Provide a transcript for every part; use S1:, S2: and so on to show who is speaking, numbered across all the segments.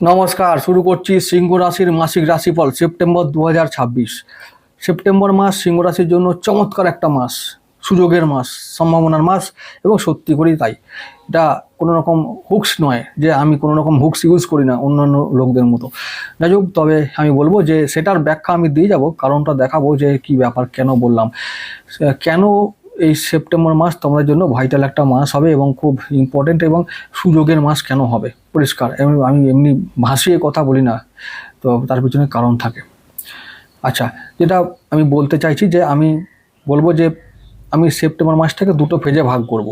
S1: নমস্কার, শুরু করছি সিংহ রাশির মাসিক রাশিফল সেপ্টেম্বর 2026। সেপ্টেম্বর মাস সিংহ রাশির জন্য চমৎকার একটা মাস, সুযোগের মাস, সম্ভাবনার মাস এবং সত্যি করেই তাই। এটা কোনো রকম হুকস নয় যে আমি কোনো রকম হুকস ইউজ করি না অন্যান্য লোকদের মতো। যাই হোক, তবে আমি বলবো যে সেটার ব্যাখ্যা আমি দিয়ে যাব, কারণটা দেখাবো যে কি ব্যাপার, কেন বললাম, কেন এই সেপ্টেম্বর মাস তোমাদের জন্য ভাইটাল একটা মাস হবে এবং খুব ইম্পর্টেন্ট এবং সুযোগের মাস কেন হবে পরিষ্কার। আমি এমনি ভাসিয়ে কথা বলি না, তো তার পিছনে কারণ থাকে। আচ্ছা, যেটা আমি বলতে চাইছি যে আমি বলবো যে আমি সেপ্টেম্বর মাসটাকে দুটো ফেজে ভাগ করব।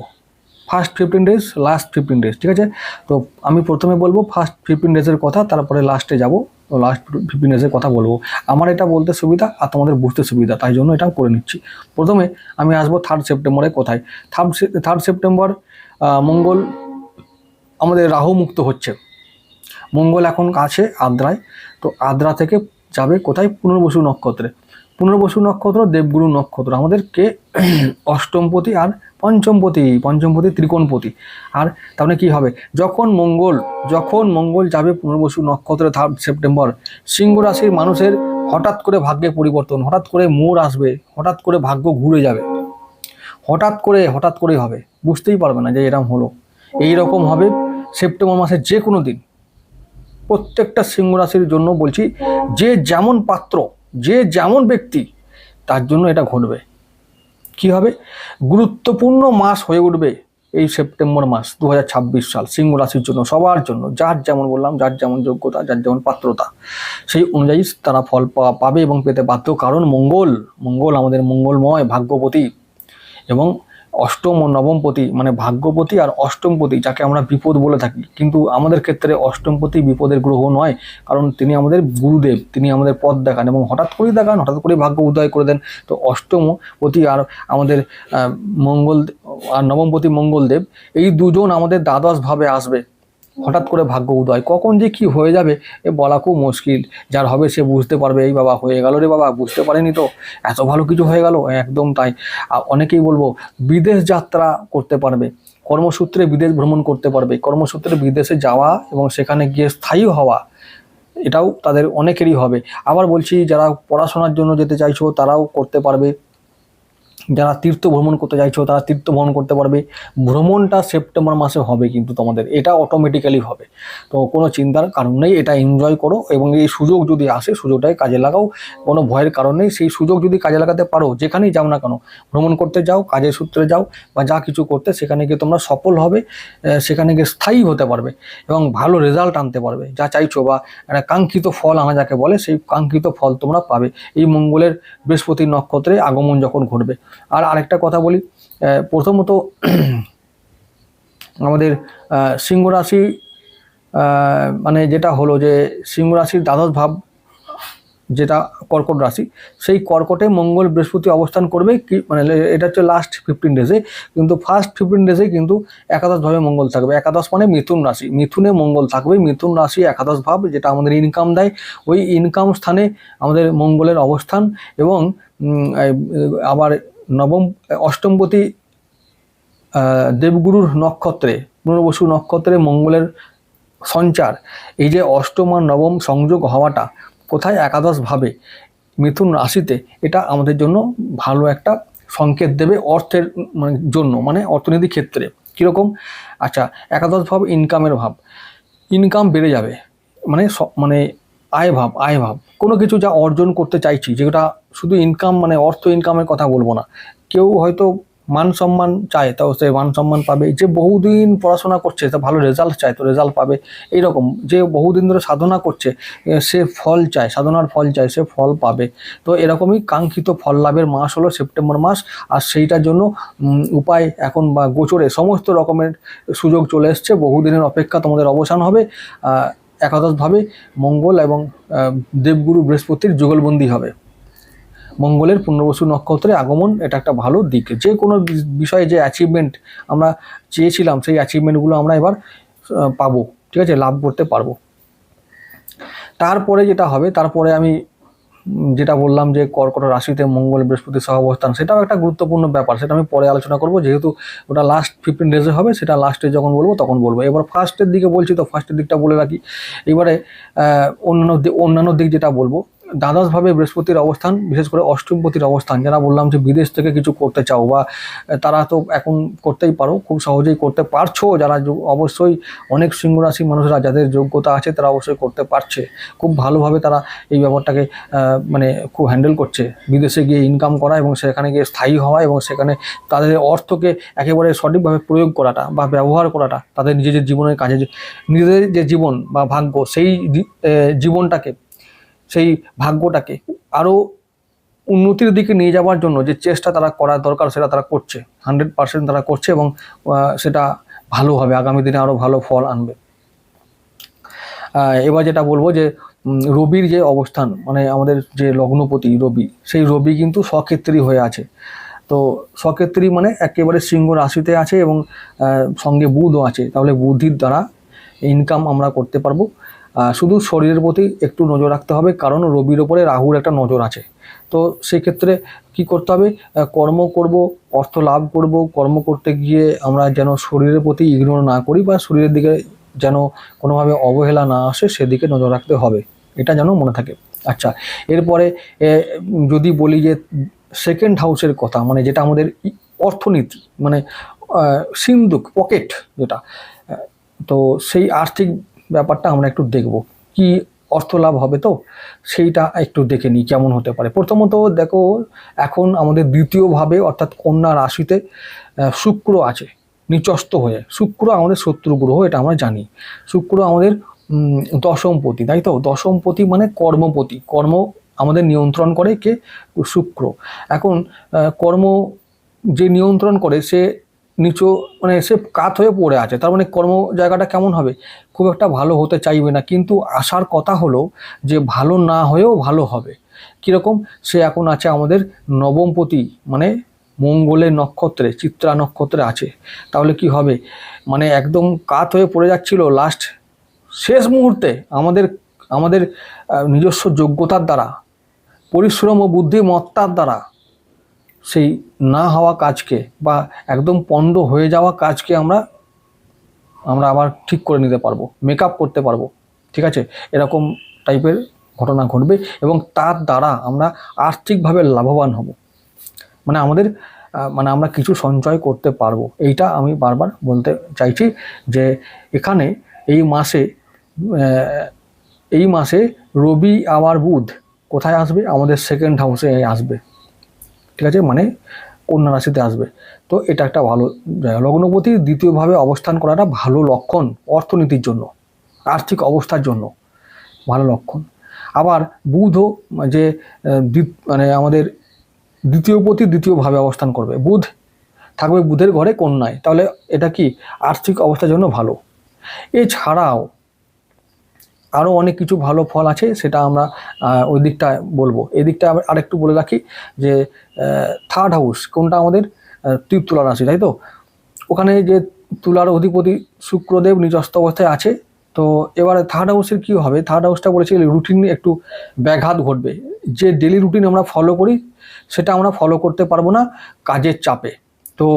S1: ফার্স্ট 15 ডেজ, লাস্ট 15 ডেজ, ঠিক আছে? তো আমি প্রথমে বলবো ফার্স্ট 15 ডেজের কথা, তারপরে লাস্টে যাব, তো লাস্ট 15 ডেজের কথা বলবো। আমার এটা বলতে সুবিধা আর তোমাদের বুঝতে সুবিধা, তাই জন্য এটা করে নিচ্ছি। প্রথমে আমি আসবো 3 সেপ্টেম্বরে। কোথায়? 3 সেপ্টেম্বর মঙ্গল আমাদের রাহু মুক্ত হচ্ছে। মঙ্গল এখন আছে আদ্রায়, তো আদ্রা থেকে যাবে কোথায়? পুনর্বসু নক্ষত্রে। পুনর্বসু নক্ষত্র দেবগুরু নক্ষত্র, আমাদেরকে অষ্টমপতি আর পঞ্চমপতি ত্রিকোণপতি। আর তাহলে কি হবে? যখন মঙ্গল যাবে পুনর্বসু নক্ষত্রে 3 সেপ্টেম্বর, সিংহ রাশির মানুষের হঠাৎ করে ভাগ্যে পরিবর্তন, হঠাৎ করে মোড় আসবে, হঠাৎ করে ভাগ্য ঘুরে যাবে, হঠাৎ করে হবে, বুঝতেই পারবে না যে এরকম হলো। এইরকম হবে সেপ্টেম্বর মাসের যে কোনো দিন, প্রত্যেকটা সিংহ রাশির জন্য বলছি। যে যেমন পাত্র, যে যেমন ব্যক্তি, তার জন্য এটা ঘটবে। কি হবে? গুরুত্বপূর্ণ মাস হয়ে উঠবে এই সেপ্টেম্বর মাস 2026 সাল সিংহ রাশির জন্য, সবার জন্য, যার যেমন বললাম, যার যেমন যোগ্যতা, যার যেমন পাত্রতা, সেই অনুযায়ী তারা ফল পাবে এবং পেতে বাধ্য। কারণ মঙ্গল আমাদের মঙ্গলময় ভাগ্যপতি এবং অষ্টম ও নবমপতি, মানে ভাগ্যপতি আর অষ্টমপতি, যাকে আমরা বিপদ বলে থাকি, কিন্তু আমাদের ক্ষেত্রে অষ্টমপতি বিপদের গ্রহ নয়, কারণ তিনি আমাদের গুরুদেব, তিনি আমাদের পথ দেখান এবং হঠাৎ করেই ভাগ্য উদয় করে দেন। তো অষ্টমপতি আর আমাদের মঙ্গল আর নবমপতি মঙ্গলদেব, এই দুজন আমাদের দ্বাদশ ভাবে আসবে। হঠাৎ করে ভাগ্য উদয়, কখন যে কি হয়ে যাবে এ বলা খুব মুশকিল। যার হবে সে বুঝতে পারবে, এই বাবা হয়ে গেল রে বাবা, বুঝতে পারেনি তো, এত ভালো কিছু হয়ে গেল, একদম তাই। আর অনেকেই বলবো বিদেশ যাত্রা করতে পারবে, কর্মসূত্রে বিদেশ ভ্রমণ করতে পারবে, কর্মসূত্রে বিদেশে যাওয়া এবং সেখানে গিয়ে স্থায়ী হওয়া, এটাও তাদের অনেকেরই হবে। আবার বলছি, যারা পড়াশোনার জন্য যেতে চাইছো তারাও করতে পারবে, যারা তীর্থ ভ্রমণ করতে চাইছো তারা তীর্থ ভ্রমণ করতে পারবে। ভ্রমণটা সেপ্টেম্বর মাসে হবে, কিন্তু তোমাদের এটা অটোমেটিক্যালি হবে, তো কোনো চিন্তার কারণ নেই। এটা এনজয় করো এবং এই সুযোগ যদি আসে সেটাই কাজে লাগাও, কোনো ভয়ের কারণ নেই। সেই সুযোগ যদি কাজে লাগাতে পারো, যেখানেই যাও না কেন, ভ্রমণ করতে যাও, কাজের সূত্রে যাও বা যা কিছু করতে, সেখানে গিয়ে তোমরা সফল হবে, সেখানে গিয়ে স্থায়ী হতে পারবে এবং ভালো রেজাল্ট আনতে পারবে, যা চাইছো বা একটা কাঙ্ক্ষিত ফল আনা যাকে বলে, সেই কাঙ্ক্ষিত ফল তোমরা পাবে এই মঙ্গলের বৃহস্পতি নক্ষত্রে আগমন যখন ঘটবে। আর আরেকটা কথা বলি, প্রথমত আমাদের সিংহ রাশি, মানে যেটা হলো যে সিংহ রাশির দ্বাদশ ভাব যেটা কর্কট রাশি, সেই কর্কটে মঙ্গল বৃহস্পতি অবস্থান করবে। কি মানে এটা হচ্ছে লাস্ট 15 ডেজে, কিন্তু ফার্স্ট 15 ডেজে কিন্তু একাদশভাবে মঙ্গল থাকবে। একাদশ মানে মিথুন রাশি, মিথুনে মঙ্গল থাকবে। মিথুন রাশি একাদশ ভাব, যেটা আমাদের ইনকাম দেয়, ওই ইনকাম স্থানে আমাদের মঙ্গলের অবস্থান। এবং আবার অষ্টমপতি দেবগুরুর নক্ষত্রে, পুনর্বসু নক্ষত্রে মঙ্গলের সঞ্চার, এই যে অষ্টম আর নবম সংযোগ হওয়াটা কোথায়? একাদশ ভাবে মিথুন রাশিতে, এটা আমাদের জন্য ভালো একটা সংকেত দেবে অর্থের জন্য, মানে অর্থনীতি ক্ষেত্রে। কীরকম? আচ্ছা, একাদশ ভাব ইনকামের ভাব, ইনকাম বেড়ে যাবে, মানে আয় ভাব, কোনো কিছু যা অর্জন করতে চাইছি, যেটা শুধু ইনকাম মানে অর্থ ইনকামের কথা বলবো না। কেউ হয়তো মান সম্মান চায়, তাও সে মান সম্মান পাবে। যে বহুদিন পড়াশোনা করছে, তা ভালো রেজাল্ট চায়, তো রেজাল্ট পাবে। এইরকম যে বহুদিন ধরে সাধনা করছে, সে ফল চায়, সাধনার ফল চায়, সে ফল পাবে। তো এরকমই কাঙ্ক্ষিত ফল লাভের মাস হলো সেপ্টেম্বর মাস। আর সেইটার জন্য উপায় এখন বা গোচরে সমস্ত রকমের সুযোগ চলে এসছে। বহুদিনের অপেক্ষা তোমাদের অবসান হবে। একাদশভাবে মঙ্গল এবং দেবগুরু বৃহস্পতির যুগলবন্দি হবে। মঙ্গলের পুনর্বসু নক্ষত্রে আগমন, এটা একটা ভালো দিক। যে কোনো বিষয়ে যে অ্যাচিভমেন্ট আমরা চেয়েছিলাম, সেই অ্যাচিভমেন্টগুলো আমরা এবার পাবো, ঠিক আছে, লাভ করতে পারবো। তারপরে যেটা হবে, তারপরে আমি যেটা বললাম যে কর্কট রাশিতে মঙ্গল বৃহস্পতি সহাবস্থান, সেটাও একটা গুরুত্বপূর্ণ ব্যাপার, সেটা আমি পরে আলোচনা করব, যেহেতু ওটা লাস্ট 15 ডেজে হবে, সেটা লাস্টে যখন বলবো তখন বলবো। এবার ফার্স্টের দিকে বলছি, তো ফার্স্টের দিকটা বলে রাখি। এবারে অন্যান্য দিক যেটা বলবো, দ্বাদশভাবে বৃহস্পতির অবস্থান, বিশেষ করে অষ্টমপতির অবস্থান, যারা বললাম যে বিদেশ থেকে কিছু করতে চাও বা তারা তো এখন করতেই পারো, খুব সহজেই করতে পারছো, যারা অবশ্যই অনেক সিংহ রাশির মানুষরা যাদের যোগ্যতা আছে তারা অবশ্যই করতে পারছে, খুব ভালোভাবে তারা এই ব্যাপারটাকে মানে খুব হ্যান্ডেল করছে, বিদেশে গিয়ে ইনকাম করা এবং সেখানে গিয়ে স্থায়ী হওয়া এবং সেখানে তাদের অর্থকে একেবারে সঠিকভাবে প্রয়োগ করাটা বা ব্যবহার করাটা, তাদের নিজেদের জীবনের কাজে, নিজেদের যে জীবন বা ভাগ্য, সেই জীবনটাকে, সেই ভাগ্যটাকে আরও উন্নতির দিকে নিয়ে যাওয়ার জন্য যে চেষ্টা তারা করা দরকার সেটা তারা করছে, 100% তারা করছে এবং সেটা ভালো হবে, আগামী দিনে আরও ভালো ফল আনবে। এবার যেটা বলবো যে রবির যে অবস্থান, মানে আমাদের যে লগ্নপতি রবি, সেই রবি কিন্তু স্বক্ষেত্রী হয়ে আছে। তো স্বক্ষেত্রী মানে একেবারে সিংহ রাশিতে আছে এবং সঙ্গে বুধও আছে, তাহলে বুদ্ধির দ্বারা ইনকাম আমরা করতে পারবো। শুধু শরীরের প্রতি একটু নজর রাখতে হবে, কারণ রবির ওপরে রাহুর একটা নজর আছে। তো সেক্ষেত্রে কি করতে হবে, কর্ম করব, অর্থ লাভ করব, কর্ম করতে গিয়ে আমরা যেন শরীরের প্রতি ইগনোর না করি বা শরীরের দিকে যেন কোনোভাবে অবহেলা না আসে, সেদিকে নজর রাখতে হবে, এটা যেন মনে থাকে। আচ্ছা, এরপরে যদি বলি যে সেকেন্ড হাউসের কথা, মানে যেটা আমাদের অর্থনীতি, মানে সিন্ধুক পকেট যেটা, তো সেই আর্থিক ব্যাপারটা আমরা একটু দেখব, কি অর্থ লাভ হবে, তো সেইটা একটু দেখে নিই কেমন হতে পারে। প্রথমত দেখো, এখন আমাদের দ্বিতীয়ভাবে অর্থাৎ কন্যা রাশিতে শুক্র আছে নিচস্থ হয়ে। শুক্র আমাদের শত্রু গ্রহ, এটা আমরা জানি। শুক্র আমাদের দশমপতি, তাই তো? দশমপতি মানে কর্মপতি, কর্ম আমাদের নিয়ন্ত্রণ করে কে? শুক্র। এখন কর্ম যে নিয়ন্ত্রণ করে সে নিচু, মানে সে কাত হয়ে পড়ে আছে, তার মানে কর্ম জায়গাটা কেমন হবে? খুব একটা ভালো হতে চাইবে না, কিন্তু আশার কথা হলো যে ভালো না হয়েও ভালো হবে। কীরকম? সে এখন আছে আমাদের নবমপতি, মানে মঙ্গলের নক্ষত্রে, চিত্রা নক্ষত্রে আছে। তাহলে কি হবে, মানে একদম কাত হয়ে পড়ে যাচ্ছিল, লাস্ট শেষ মুহূর্তে আমাদের আমাদের নিজস্ব যোগ্যতার দ্বারা, পরিশ্রম ও বুদ্ধিমত্তার দ্বারা সেই না হওয়া কাজকে বা একদম পণ্ড হয়ে যাওয়া কাজকে আমরা আবার ঠিক করে নিতে পারবো, মেকআপ করতে পারবো, ঠিক আছে? এরকম টাইপের ঘটনা ঘটবে এবং তার দ্বারা আমরা আর্থিকভাবে লাভবান হব, মানে আমরা কিছু সঞ্চয় করতে পারবো। এইটা আমি বারবার বলতে চাইছি যে এখানে এই মাসে রবি আবার বুধ কোথায় আসবে? আমাদের সেকেন্ড হাউসে আসবে, ঠিক আছে? মানে কন্যা রাশিতে আসবে। তো এটা একটা ভালো জায়গা। লগ্নপতি দ্বিতীয়ভাবে অবস্থান করাটা ভালো লক্ষণ, অর্থনীতির জন্য, আর্থিক অবস্থার জন্য ভালো লক্ষণ। আবার বুধও যে মানে আমাদের দ্বিতীয়পতি দ্বিতীয়ভাবে অবস্থান করবে, বুধ থাকবে বুধের ঘরে কন্যায়, তাহলে এটা কি আর্থিক অবস্থার জন্য ভালো। এছাড়াও আরও অনেক কিছু ভালো ফল আছে, সেটা আমরা ওই দিকটা বলবো। এই দিকটা আরেকটু বলে রাখি যে থার্ড হাউস কোনটা? আমাদের তুলা রাশি, তাই তো? ওখানে যে তুলার অধিপতি শুক্রদেব নিজস্ব অবস্থায় আছে। তো এবারে থার্ড হাউসের কী হবে? থার্ড হাউসটা বলেছি রুটিন একটু ব্যাঘাত ঘটবে, যে ডেলি রুটিন আমরা ফলো করি সেটা আমরা ফলো করতে পারবো না কাজের চাপে। তো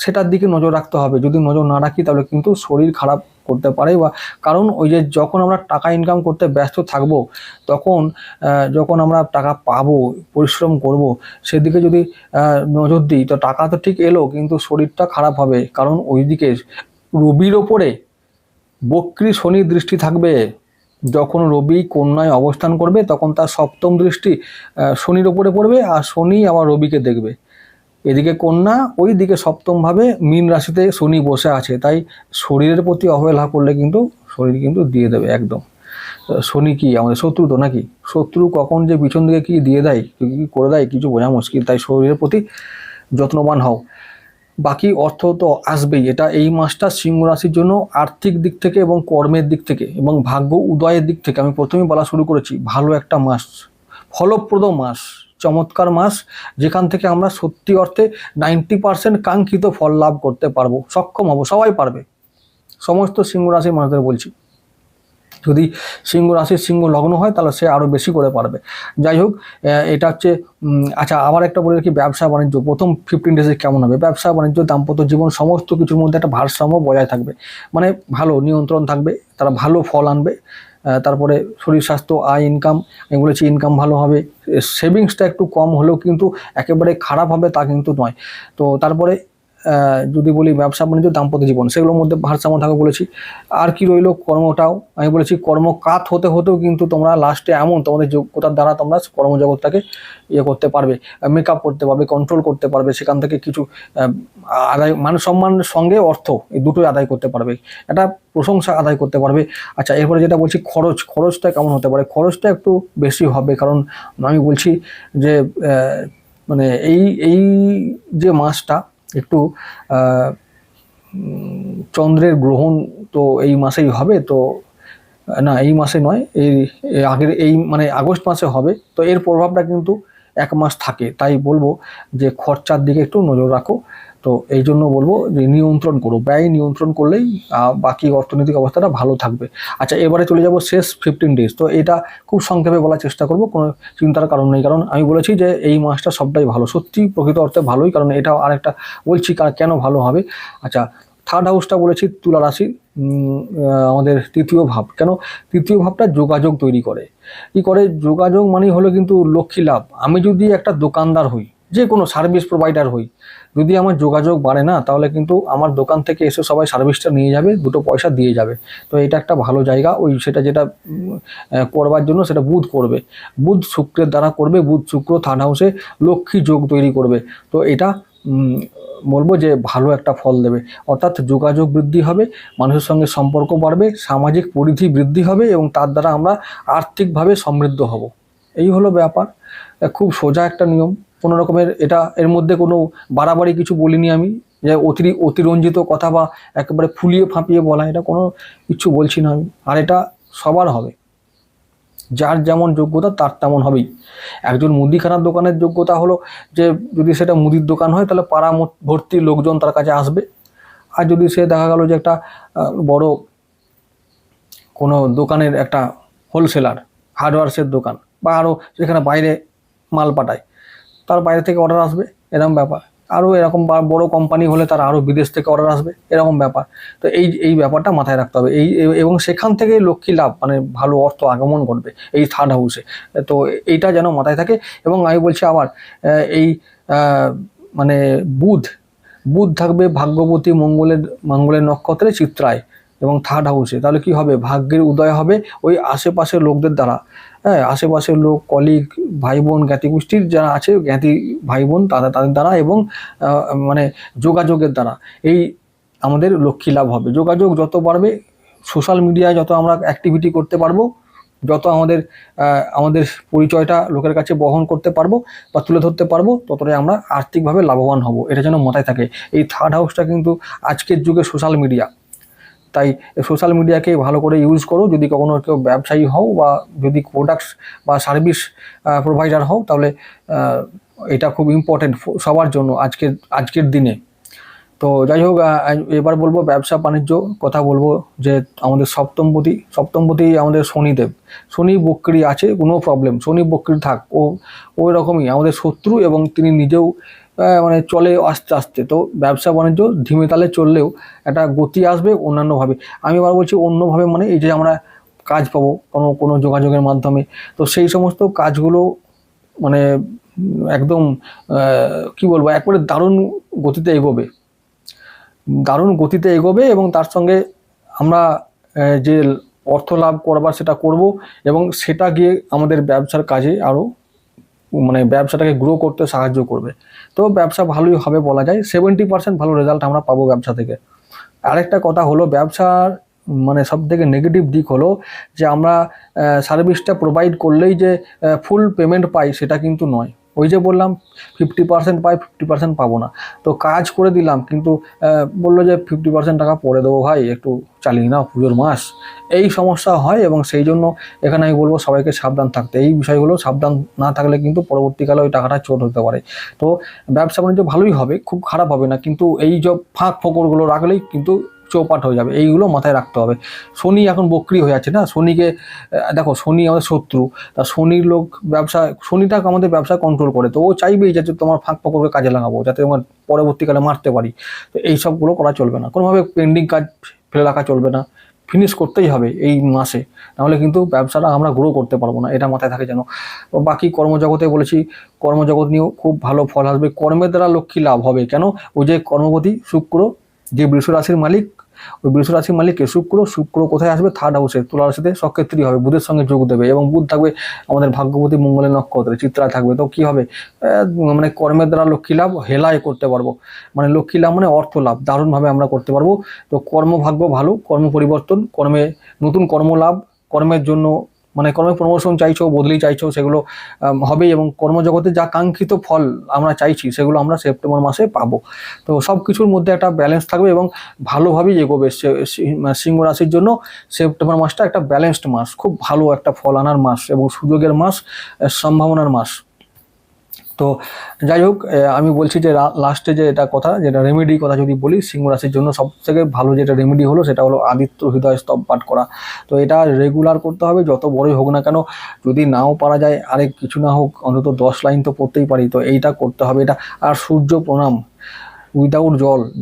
S1: সেটার দিকে নজর রাখতে হবে, যদি নজর না রাখি তাহলে কিন্তু শরীর খারাপ করতে পারে। বা কারণ ওই যে যখন আমরা টাকা ইনকাম করতে ব্যস্ত থাকবো, তখন যখন আমরা টাকা পাবো, পরিশ্রম করব, সেদিকে যদি নজর দিই তো টাকা তো ঠিক এলো, কিন্তু শরীরটা খারাপ হবে, কারণ ওইদিকে রবির ওপরে বক্রী শনি দৃষ্টি থাকবে। যখন রবি কন্যায় অবস্থান করবে তখন তার সপ্তম দৃষ্টি শনির ওপরে পড়বে, আর শনি আবার রবিকে দেখবে। এদিকে কন্যা, ওই দিকে সপ্তমভাবে মীন রাশিতে শনি বসে আছে। তাই শরীরের প্রতি অবহেলা করলে কিন্তু শরীর কিন্তু দিয়ে দেবে একদম। শনি কি আমাদের শত্রু তো নাকি? শত্রু কখন যে পিছন দিকে কি দিয়ে দেয়, কি করে দেয়, কিছু বোঝা মুশকিল। তাই শরীরের প্রতি যত্নবান হও। বাকি অর্থ তো আসবেই। এটা এই মাসটা সিংহ রাশির জন্য আর্থিক দিক থেকে এবং কর্মের দিক থেকে এবং ভাগ্য উদয়ের দিক থেকে, আমি প্রথমেই বলা শুরু করেছি, ভালো একটা মাস, ফলপ্রদ মাস, চমৎকার মাস, যেখান থেকে আমরা সত্যি অর্থে 90% কাঙ্ক্ষিত ফল লাভ করতে পারবো, সক্ষম হব, সবাই পারবে, সমস্ত সিংহ রাশির মানুষদের বলছি। যদি সিংহ রাশির সিংহ লগ্ন হয় তাহলে সে আরও বেশি করে পারবে। যাই হোক, এটা হচ্ছে আচ্ছা, আবার একটা বলে রাখি, ব্যবসা বাণিজ্য প্রথম 15 ডেজে কেমন হবে। ব্যবসা বাণিজ্য, দাম্পত্য জীবন, সমস্ত কিছুর মধ্যে একটা ভারসাম্য বজায় থাকবে, মানে ভালো নিয়ন্ত্রণ থাকবে, তারা ভালো ফল আনবে। তারপরে শরীর স্বাস্থ্য, আয়, ইনকাম, আমি বলেছি ইনকাম ভালো হবে। সেভিংসটা একটু কম হলেও কিন্তু একেবারে খারাপ হবে তা কিন্তু নয়। তো তারপরে যদি বলি ব্যবসা বাণিজ্য, দাম্পত্য জীবন, সেগুলোর মধ্যে ভারসাম্য থাকবে বলেছি। আর কি রইলো, কর্মটাও আমি বলেছি কর্মকাত হতে হতেও কিন্তু তোমরা লাস্টে এমন তোমাদের যোগ্যতার দ্বারা তোমরা কর্মজগৎটাকে ইয়ে করতে পারবে, মেকআপ করতে পারবে, কন্ট্রোল করতে পারবে, সেখান থেকে কিছু আদায়, মান সম্মানের সঙ্গে অর্থ, এই দুটোই আদায় করতে পারবে, একটা প্রশংসা আদায় করতে পারবে। আচ্ছা, এরপরে যেটা বলছি খরচটা কেমন হতে পারে। খরচটা একটু বেশি হবে, কারণ আমি বলছি যে মানে এই যে মাসটা একটু চন্দ্রের গ্রহণ তো এই মাসেই হবে, তো না এই মাসে নয়, আগের মানে আগস্ট মাসে হবে। তো এর প্রভাবটা কিন্তু 1 মাস থাকে, তাই বলবো যে খরচার দিকে একটু নজর রাখো। তো এই জন্য বলবো যে নিয়ন্ত্রণ করো, ব্যয় নিয়ন্ত্রণ করলেই বাকি অর্থনৈতিক অবস্থাটা ভালো থাকবে। আচ্ছা, এবারে চলে যাব শেষ 15 ডেজ। তো এটা খুব সংক্ষেপে বলার চেষ্টা করব, কোনো চিন্তার কারণ নেই, কারণ আমি বলেছি যে এই মাসটা সবটাই ভালো, সত্যি প্রকৃত অর্থে ভালোই, কারণ এটাও আরেকটা বলছি কেন ভালো হবে। আচ্ছা, থার্ড হাউসটা বলেছি তুলা রাশি, আমাদের তৃতীয় ভাব। কেন তৃতীয় ভাবটা যোগাযোগ তৈরি করে, কি করে যোগাযোগ মানেই হলো কিন্তু লক্ষ্মী লাভ। আমি যদি একটা দোকানদার হই, যে কোনো সার্ভিস প্রোভাইডার হই, যদি আমার যোগাযোগ বাড়ে না, তাহলে কিন্তু আমার দোকান থেকে এসে সবাই সার্ভিসটা নিয়ে যাবে, 2 পয়সা দিয়ে যাবে। তো এটা একটা ভালো জায়গা, সেটা যেটা করবার জন্য সেটা বুধ করবে, বুধ শুক্রের দ্বারা করবে। বুধ শুক্র থার্ড হাউসে লক্ষ্মী যোগ তৈরি করবে। তো এটা বলবো যে ভালো একটা ফল দেবে, অর্থাৎ যোগাযোগ বৃদ্ধি হবে, মানুষের সঙ্গে সম্পর্ক বাড়বে, সামাজিক পরিধি বৃদ্ধি হবে এবং তার দ্বারা আমরা আর্থিকভাবে সমৃদ্ধ হব। এই হলো ব্যাপার, খুব সোজা একটা নিয়ম, কোনো রকমের এর মধ্যে কোনো বাড়াবাড়ি কিছু বলিনি আমি, যে অতিরঞ্জিত কথা বা একেবারে ফুলিয়ে ফাঁপিয়ে বলা, এটা কোনো কিছু বলছি না আমি। আর এটা সবার হবে, যার যেমন যোগ্যতা তার তেমন হবেই। একজন মুদিখানার দোকানের যোগ্যতা হলো যে যদি সেটা মুদির দোকান হয় তাহলে পাড়া ভর্তি লোকজন তার কাছে আসবে। আর যদি সে দেখা গেল যে একটা বড় কোনো দোকানের একটা হোলসেলার, হার্ডওয়্যার্সের দোকান, বা আরও যেখানে বাইরে মাল পাঠায়, তার বাইরে থেকে অর্ডার আসবে, এরকম ব্যাপার। আরও এরকম বড় কোম্পানি হলে তার আরও বিদেশ থেকে অর্ডার আসবে, এরকম ব্যাপার। তো এই ব্যাপারটা মাথায় রাখতে হবে, এবং সেখান থেকে লক্ষ্মী লাভ, মানে ভালো অর্থ আগমন ঘটবে এই থার্ড হাউসে। তো এইটা যেন মাথায় থাকে। এবং আমি বলছি আবার এই মানে বুধ থাকবে ভাগ্যবতী মঙ্গলের নক্ষত্রে চিত্রায় এবং থার্ড হাউসে, তাহলে কি হবে, ভাগ্যের উদয় হবে ওই আশেপাশের লোকদের দ্বারা। হ্যাঁ, আশেপাশের লোক, কলিগ, ভাই বোন, জ্ঞাতি গোষ্ঠীর যারা আছে, জ্ঞাতি ভাই বোন, তাদের দ্বারা, এবং মানে যোগাযোগের দ্বারা এই আমাদের লক্ষ্মী লাভ হবে। যোগাযোগ যত বাড়বে, সোশ্যাল মিডিয়ায় যত আমরা অ্যাক্টিভিটি করতে পারবো, যত আমাদের পরিচয়টা লোকের কাছে বহন করতে পারবো বা তুলে ধরতে পারবো, ততটাই আমরা আর্থিকভাবে লাভবান হব। এটা যেন মাথায় থাকে। এই থার্ড হাউসটা কিন্তু আজকের যুগে সোশ্যাল মিডিয়া, তাই সোশ্যাল মিডিয়াকে ভালো করে ইউজ করো। যদি কখনো কেউ ব্যবসায়ী হও বা যদি প্রোডাক্টস বা সার্ভিস প্রোভাইডার হও, তাহলে এটা খুব ইম্পর্টেন্ট সবার জন্য আজকের দিনে। তো যাই হোক, এবার বলবো ব্যবসা বাণিজ্য কথা বলবো, যে আমাদের সপ্তমপতি আমাদের শনিদেব। শনি বক্রী আছে, কোনো প্রবলেম, শনি বক্রী থাক, ওই রকমই আমাদের শত্রু, এবং তিনি নিজেও মানে চলে আস্তে আস্তে। তো ব্যবসা বাণিজ্য ধীমে তালে চললেও একটা গতি আসবে অন্যান্যভাবে। আমি এবার বলছি অন্যভাবে, মানে এই যে আমরা কাজ পাবো কোনো যোগাযোগের মাধ্যমে, তো সেই সমস্ত কাজগুলো মানে একদম কি বলবো, একবারে দারুণ গতিতে এগোবে, এবং তার সঙ্গে আমরা যে অর্থ লাভ করবার সেটা করব, এবং সেটা গিয়ে আমাদের ব্যবসার কাজে আরও মানে ব্যবসাটাকে গ্রো করতে সাহায্য করবে। তো ব্যবসা ভালোই হবে বলা যায়, 70% ভালো রেজাল্ট আমরা পাবো ব্যবসা থেকে। আরেকটা কথা হলো, ব্যবসার মানে সব থেকে নেগেটিভ দিক হলো যে আমরা সার্ভিসটা প্রোভাইড করলেই যে ফুল পেমেন্ট পাই, সেটা কিন্তু নয়। ওই যে বললাম 50% পাই, 50% পাবো না। তো কাজ করে দিলাম, কিন্তু বললো যে 50% টাকা পরে দেবো ভাই, একটু চালিয়ে নাও, পুজোর মাস, এই সমস্যা হয়। এবং সেই জন্য এখানে আমি বলবো সবাইকে সাবধান থাকতে। এই বিষয়গুলো সাবধান না থাকলে কিন্তু পরবর্তীকালে ওই টাকাটা চোট হতে পারে। তো ব্যবসা বাণিজ্য ভালোই হবে, খুব খারাপ হবে না, কিন্তু এই যে ফাঁক ফোকরগুলো রাখলেই কিন্তু চৌপাট হয়ে যাবে। এইগুলো মাথায় রাখতে হবে। শনি এখন বক্রি হয়ে আছে না, শনিকে দেখো শনি আমাদের শত্রু, তা শনির লোক ব্যবসা, শনিটা আমাদের ব্যবসা কন্ট্রোল করে, তো ও চাইবেই যাতে তোমার ফাঁক ফোকরকে কাজে লাগাবো, যাতে আমার পরবর্তীকালে মারতে পারি। তো এই সবগুলো করা চলবে না, কোনোভাবে পেন্ডিং কাজ ফেলে রাখা চলবে না, ফিনিশ করতেই হবে এই মাসে, নাহলে কিন্তু ব্যবসাটা আমরা গ্রো করতে পারবো না, এটা মাথায় থাকে যেন। বাকি কর্মজগতে বলেছি, কর্মজগৎ নিয়েও খুব ভালো ফল আসবে, কর্মের দ্বারা লক্ষ্মী লাভ হবে। কেন? ওই যে কর্মপতি শুক্র, যে বৃষ রাশির মালিক, ওই বৃষ রাশির মালিককে শুক্র কোথায় আসবে? থার্ড হাউসে, তুলা রাশিতে সক্ষেত্রী হবে, বুধের সঙ্গে যোগ দেবে, এবং বুধ থাকবে আমাদের ভাগ্যপতি মঙ্গলের নক্ষত্রে, চিত্রা থাকবে। তো কি হবে? মানে কর্মের দ্বারা লক্ষ্মী লাভ হেলায় করতে পারবো, মানে লক্ষ্মী লাভ মানে অর্থ লাভ, দারুণভাবে আমরা করতে পারবো। তো কর্মভাগ্য ভালো, কর্ম পরিবর্তন, কর্মে নতুন কর্ম লাভ, কর্মের জন্য মানে কর্মে প্রমোশন চাইছো, বদলি চাইছো, সেগুলো হবেই, এবং কর্মজগতে যা কাঙ্ক্ষিত ফল আমরা চাইছি সেগুলো আমরা সেপ্টেম্বর মাসে পাবো। তো সব কিছুর মধ্যে একটা ব্যালেন্স থাকবে এবং ভালোভাবেই এগোবে। সিংহ রাশির জন্য সেপ্টেম্বর মাসটা একটা ব্যালেন্সড মাস, খুব ভালো একটা ফল আনার মাস এবং সুযোগের মাস, সম্ভাবনার মাস। তো যাই হোক, আমি বলছি যে লাস্টে যে এটা কথা, যেটা রেমেডি কথা যদি বলি, সিংহ রাশির জন্য সব থেকে ভালো যেটা রেমেডি হলো সেটা হলো আদিত্য হৃদয় স্তব পাঠ করা। তো এটা রেগুলার করতে হবে, যত বড়ই হোক না কেন, যদি নাও পারা যায় আরেক কিছু না হোক অন্তত 10 লাইন তো পড়তেই পারি, তো এইটা করতে হবে এটা। আর সূর্য প্রণাম, উইদাউট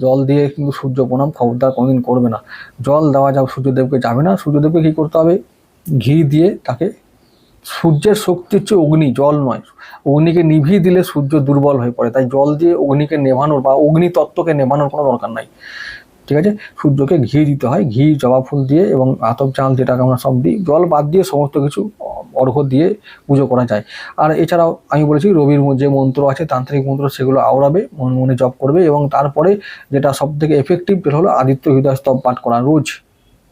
S1: জল দিয়ে কিন্তু সূর্য প্রণাম খবরদার কোনোদিন করবে না। জল দেওয়া যাও সূর্যদেবকে যাবে না, সূর্যদেবকে কী করতে হবে? ঘি দিয়ে তাকে, সূর্যের শক্তি হচ্ছে অগ্নি, জল নয়। অগ্নিকে নিভিয়ে দিলে সূর্য দুর্বল হয়ে পড়ে, তাই জল দিয়ে অগ্নিকে নেভানোর বা অগ্নি তত্ত্বকে নেভানোর কোনো দরকার নাই, ঠিক আছে? সূর্যকে ঘি দিতে হয়, ঘি, জবা ফুল দিয়ে এবং আতপ চাল যেটাকে আমরা সব দিই, জল বাদ দিয়ে সমস্ত কিছু অর্ঘ্য দিয়ে পুজো করা যায়। আর এছাড়াও আমি বলেছি রবির যে মন্ত্র আছে, তান্ত্রিক মন্ত্র, সেগুলো আওড়াবে, মনে মনে জপ করবে, এবং তারপরে যেটা সব থেকে এফেক্টিভ সেটা হলো আদিত্য হৃদয় স্তব পাঠ করা, রোজ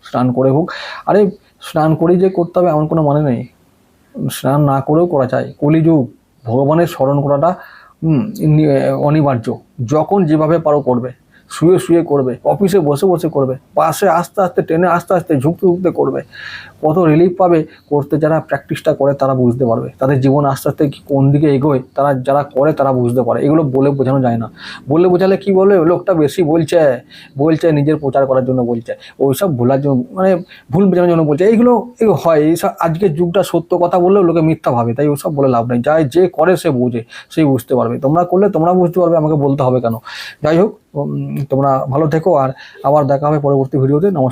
S1: স্নান করে হোক। আরে স্নান করেই যে করতে হবে এমন কোনো মানে নেই, স্নান না করেও করা যায়। কলিযুগ, ভগবানের স্মরণ করাটা অনিবার্য। যখন যেভাবে পারো করবে, শুয়ে শুয়ে করবে, অফিসে বসে বসে করবে, বাসে আস্তে আস্তে, ট্রেনে আস্তে আস্তে, ঝুঁকতে ঝুঁকতে করবে, কত রিলিফ পাবে। করতে যারা প্র্যাকটিসটা করে তারা বুঝতে পারবে, তাদের জীবন আস্তে আস্তে কোন দিকে এগোয়, তারা যারা করে তারা বুঝতে পারে। এগুলো বলে বোঝানো যায় না, বলে বোঝালে কি বলবে, লোকটা বেশি বলছে নিজের প্রচার করার জন্য বলছে, ওইসব ভোলার জন্য, মানে ভুল বোঝানোর জন্য বলছে। এগুলো হয়, এইসব আজকের যুগটা সত্য কথা বললেও লোকে মিথ্যা ভাবে, তাই ওসব বলে লাভ নেই। যে করে সে বোঝে, সেই বুঝতে পারবে। তোমরা করলে তোমরা বুঝতে পারবে, আমাকে বলতে হবে কেন? যাই হোক, তোমরা ভালো থেকো, আর আবার দেখা হবে পরবর্তী ভিডিওতে। নমস্কার।